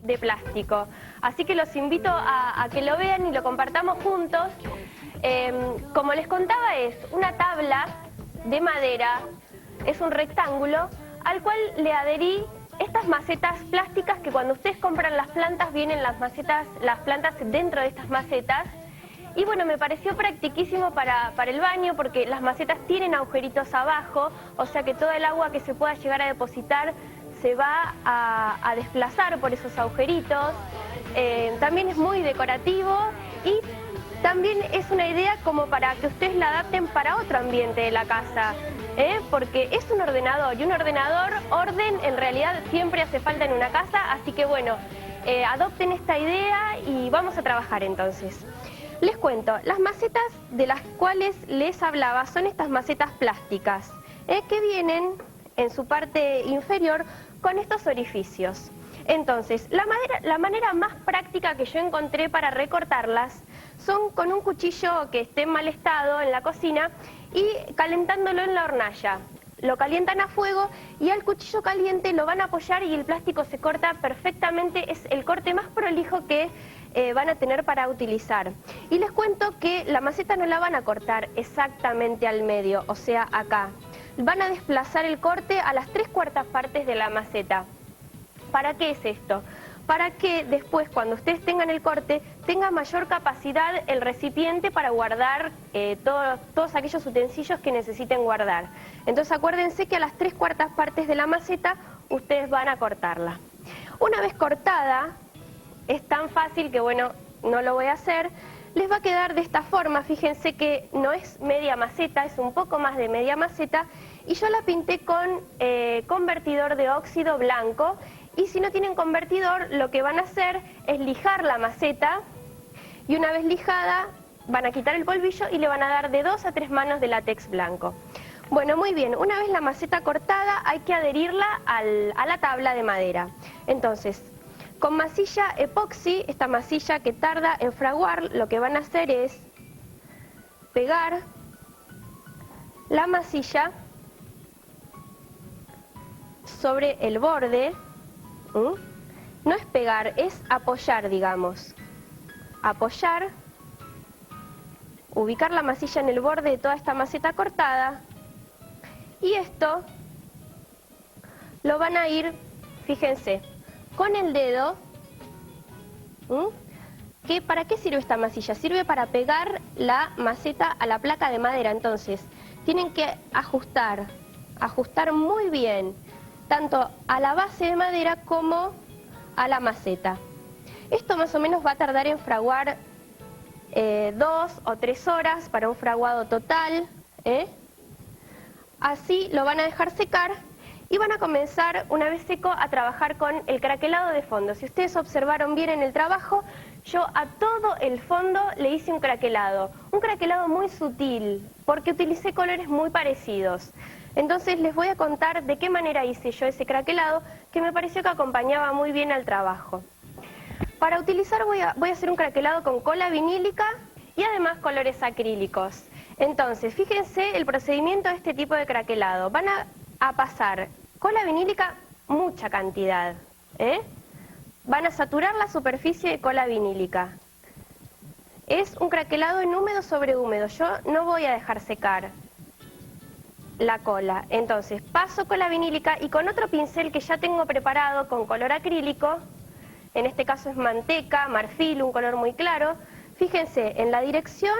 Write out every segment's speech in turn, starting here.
de plástico. Así que los invito a que lo vean y lo compartamos juntos. Como les contaba, es una tabla de madera, es un rectángulo al cual le adherí estas macetas plásticas que cuando ustedes compran las plantas vienen las plantas dentro de estas macetas. Y bueno, me pareció practiquísimo para el baño porque las macetas tienen agujeritos abajo, o sea que todo el agua que se pueda llegar a depositar se va a desplazar por esos agujeritos. También es muy decorativo y también es una idea como para que ustedes la adapten para otro ambiente de la casa, porque es un ordenador y un ordenador, orden en realidad siempre hace falta en una casa, así que bueno, adopten esta idea y vamos a trabajar entonces. Les cuento, las macetas de las cuales les hablaba son estas macetas plásticas, que vienen en su parte inferior con estos orificios. Entonces, la manera más práctica que yo encontré para recortarlas son con un cuchillo que esté en mal estado en la cocina y calentándolo en la hornalla. Lo calientan a fuego y al cuchillo caliente lo van a apoyar y el plástico se corta perfectamente. Es el corte más prolijo que van a tener para utilizar. Y les cuento que la maceta no la van a cortar exactamente al medio, o sea, acá. Van a desplazar el corte a las 3/4 partes de la maceta. ¿Para qué es esto? Para que después, cuando ustedes tengan el corte, tenga mayor capacidad el recipiente para guardar todos aquellos utensilios que necesiten guardar. Entonces acuérdense que a las 3/4 partes de la maceta ustedes van a cortarla. Una vez cortada, es tan fácil que bueno, no lo voy a hacer, les va a quedar de esta forma. Fíjense que no es media maceta, es un poco más de media maceta y yo la pinté con convertidor de óxido blanco. Y si no tienen convertidor, lo que van a hacer es lijar la maceta y una vez lijada van a quitar el polvillo y le van a dar de 2 a 3 manos de látex blanco. Bueno, muy bien, una vez la maceta cortada hay que adherirla a la tabla de madera. Entonces, con masilla epoxi, esta masilla que tarda en fraguar, lo que van a hacer es pegar la masilla sobre el borde. No es pegar, es apoyar, digamos. Apoyar, ubicar la masilla en el borde de toda esta maceta cortada. Y esto lo van a ir, fíjense, con el dedo. ¿Para qué sirve esta masilla? Sirve para pegar la maceta a la placa de madera. Entonces, tienen que ajustar muy bien, tanto a la base de madera como a la maceta. Esto más o menos va a tardar en fraguar 2 o 3 horas para un fraguado total. Así lo van a dejar secar y van a comenzar, una vez seco, a trabajar con el craquelado de fondo. Si ustedes observaron bien en el trabajo, yo a todo el fondo le hice un craquelado muy sutil, porque utilicé colores muy parecidos. Entonces les voy a contar de qué manera hice yo ese craquelado, que me pareció que acompañaba muy bien al trabajo. Para utilizar voy a hacer un craquelado con cola vinílica y además colores acrílicos. Entonces, fíjense el procedimiento de este tipo de craquelado. Van a pasar cola vinílica, mucha cantidad. Van a saturar la superficie de cola vinílica. Es un craquelado en húmedo sobre húmedo. Yo no voy a dejar secar la cola. Entonces paso cola vinílica y con otro pincel que ya tengo preparado con color acrílico, en este caso es manteca, marfil, un color muy claro. Fíjense, en la dirección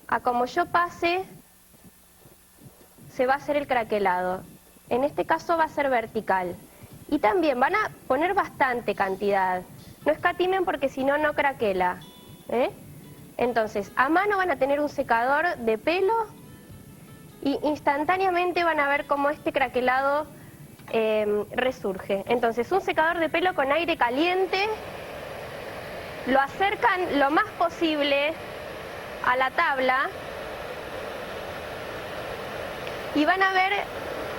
a como yo pase se va a hacer el craquelado. En este caso va a ser vertical. Y también van a poner bastante cantidad. No escatimen porque si no, no craquela. Entonces, a mano van a tener un secador de pelo y instantáneamente van a ver cómo este craquelado resurge. Entonces, un secador de pelo con aire caliente, lo acercan lo más posible a la tabla y van a ver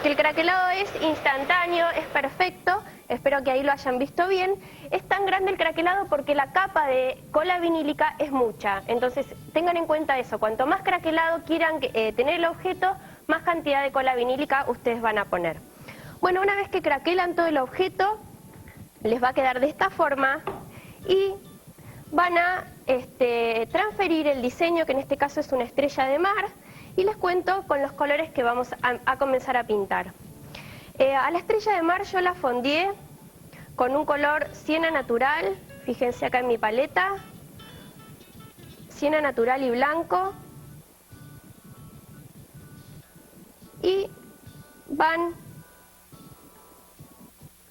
que el craquelado es instantáneo, es perfecto. Espero que ahí lo hayan visto bien. Es tan grande el craquelado porque la capa de cola vinílica es mucha. Entonces tengan en cuenta eso. Cuanto más craquelado quieran tener el objeto, más cantidad de cola vinílica ustedes van a poner. Bueno, una vez que craquelan todo el objeto, les va a quedar de esta forma y van a transferir el diseño, que en este caso es una estrella de mar, y les cuento con los colores que vamos a comenzar a pintar. A la estrella de mar yo la fondié con un color siena natural, fíjense acá en mi paleta, siena natural y blanco, y van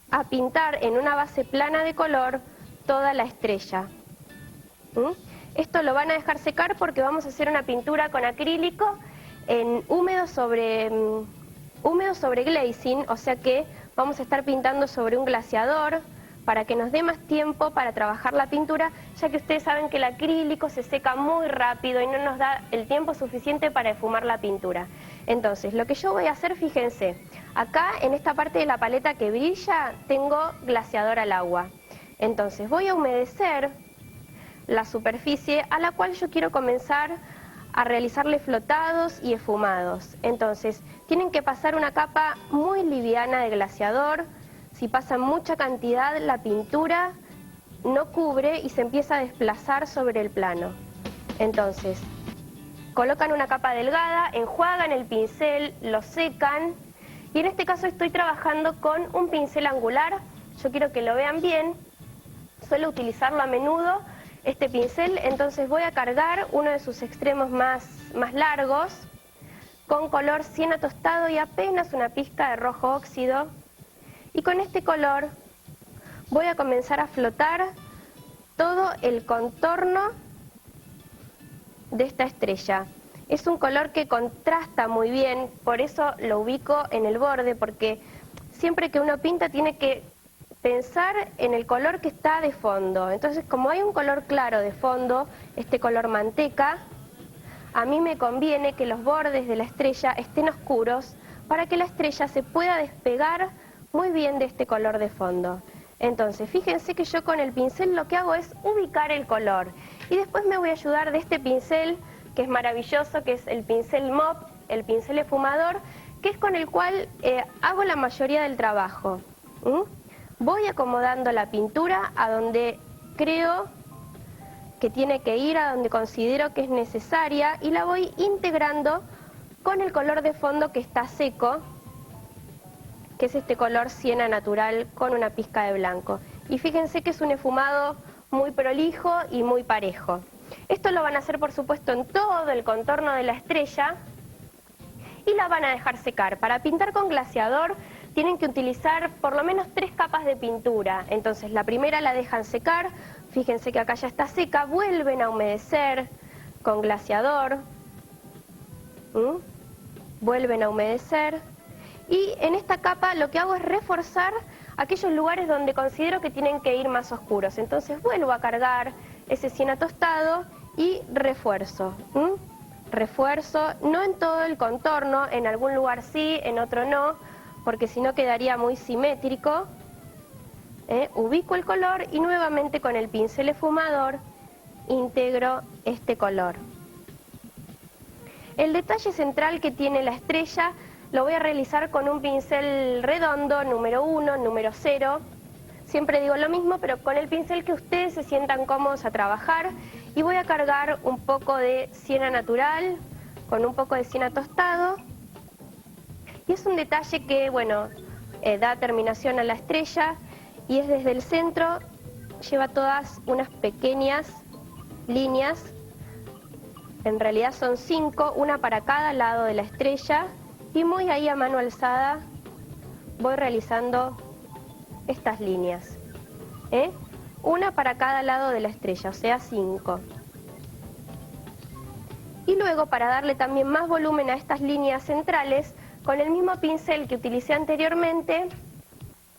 a pintar en una base plana de color toda la estrella. Esto lo van a dejar secar porque vamos a hacer una pintura con acrílico en húmedo sobre glazing, o sea que vamos a estar pintando sobre un glaseador para que nos dé más tiempo para trabajar la pintura, ya que ustedes saben que el acrílico se seca muy rápido y no nos da el tiempo suficiente para esfumar la pintura. Entonces, lo que yo voy a hacer, fíjense, acá en esta parte de la paleta que brilla, tengo glaseador al agua. Entonces, voy a humedecer la superficie a la cual yo quiero comenzar a realizarle flotados y esfumados. Entonces, tienen que pasar una capa muy liviana de glaseador. Si pasa mucha cantidad, la pintura no cubre y se empieza a desplazar sobre el plano. Entonces, colocan una capa delgada, enjuagan el pincel, lo secan, y en este caso estoy trabajando con un pincel angular. Yo quiero que lo vean bien, suelo utilizarlo a menudo este pincel, entonces voy a cargar uno de sus extremos más largos con color siena tostado y apenas una pizca de rojo óxido, y con este color voy a comenzar a flotar todo el contorno de esta estrella. Es un color que contrasta muy bien, por eso lo ubico en el borde, porque siempre que uno pinta tiene que pensar en el color que está de fondo. Entonces, como hay un color claro de fondo, este color manteca, a mí me conviene que los bordes de la estrella estén oscuros para que la estrella se pueda despegar muy bien de este color de fondo. Entonces, fíjense que yo con el pincel lo que hago es ubicar el color. Y después me voy a ayudar de este pincel, que es maravilloso, que es el pincel mop, el pincel esfumador, que es con el cual hago la mayoría del trabajo. Voy acomodando la pintura a donde creo que tiene que ir, a donde considero que es necesaria, y la voy integrando con el color de fondo que está seco, que es este color siena natural con una pizca de blanco. Y fíjense que es un esfumado muy prolijo y muy parejo. Esto lo van a hacer, por supuesto, en todo el contorno de la estrella y la van a dejar secar. Para pintar con glaseador tienen que utilizar por lo menos 3 capas de pintura. Entonces, la primera la dejan secar, fíjense que acá ya está seca, vuelven a humedecer con glaseador, vuelven a humedecer. Y en esta capa lo que hago es reforzar aquellos lugares donde considero que tienen que ir más oscuros. Entonces vuelvo a cargar ese siena tostado y refuerzo. Refuerzo, no en todo el contorno, en algún lugar sí, en otro no, porque si no quedaría muy simétrico. Ubico el color y nuevamente con el pincel esfumador integro este color. El detalle central que tiene la estrella lo voy a realizar con un pincel redondo, número 1, número 0. Siempre digo lo mismo, pero con el pincel que ustedes se sientan cómodos a trabajar. Y voy a cargar un poco de siena natural, con un poco de siena tostado. Y es un detalle que, bueno, da terminación a la estrella. Y es desde el centro, lleva todas unas pequeñas líneas. En realidad son 5, una para cada lado de la estrella. Y muy ahí a mano alzada voy realizando estas líneas. Una para cada lado de la estrella, o sea 5. Y luego, para darle también más volumen a estas líneas centrales, con el mismo pincel que utilicé anteriormente,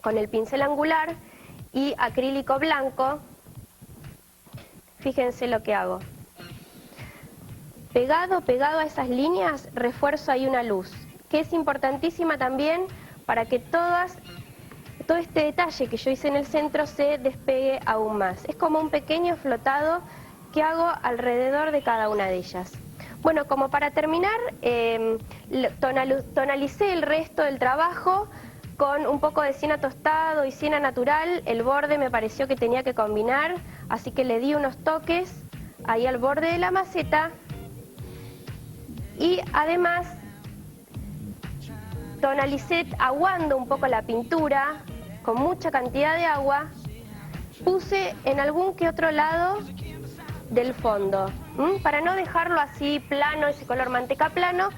con el pincel angular y acrílico blanco, fíjense lo que hago. Pegado a esas líneas, refuerzo ahí una luz, que es importantísima también para que todo este detalle que yo hice en el centro se despegue aún más. Es como un pequeño flotado que hago alrededor de cada una de ellas. Bueno, como para terminar, tonalicé el resto del trabajo con un poco de siena tostado y siena natural. El borde me pareció que tenía que combinar, así que le di unos toques ahí al borde de la maceta. Y además tonalicé aguando un poco la pintura con mucha cantidad de agua. Puse en algún que otro lado del fondo, para no dejarlo así plano, ese color manteca plano.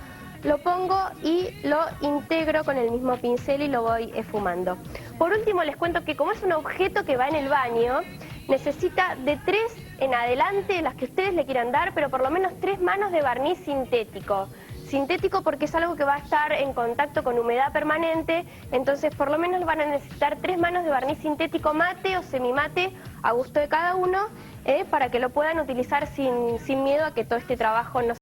Lo pongo y lo integro con el mismo pincel y lo voy esfumando. Por último les cuento que como es un objeto que va en el baño, necesita de 3 en adelante, las que ustedes le quieran dar, pero por lo menos 3 manos de barniz sintético. Sintético porque es algo que va a estar en contacto con humedad permanente, entonces por lo menos van a necesitar 3 manos de barniz sintético mate o semimate a gusto de cada uno, para que lo puedan utilizar sin miedo a que todo este trabajo no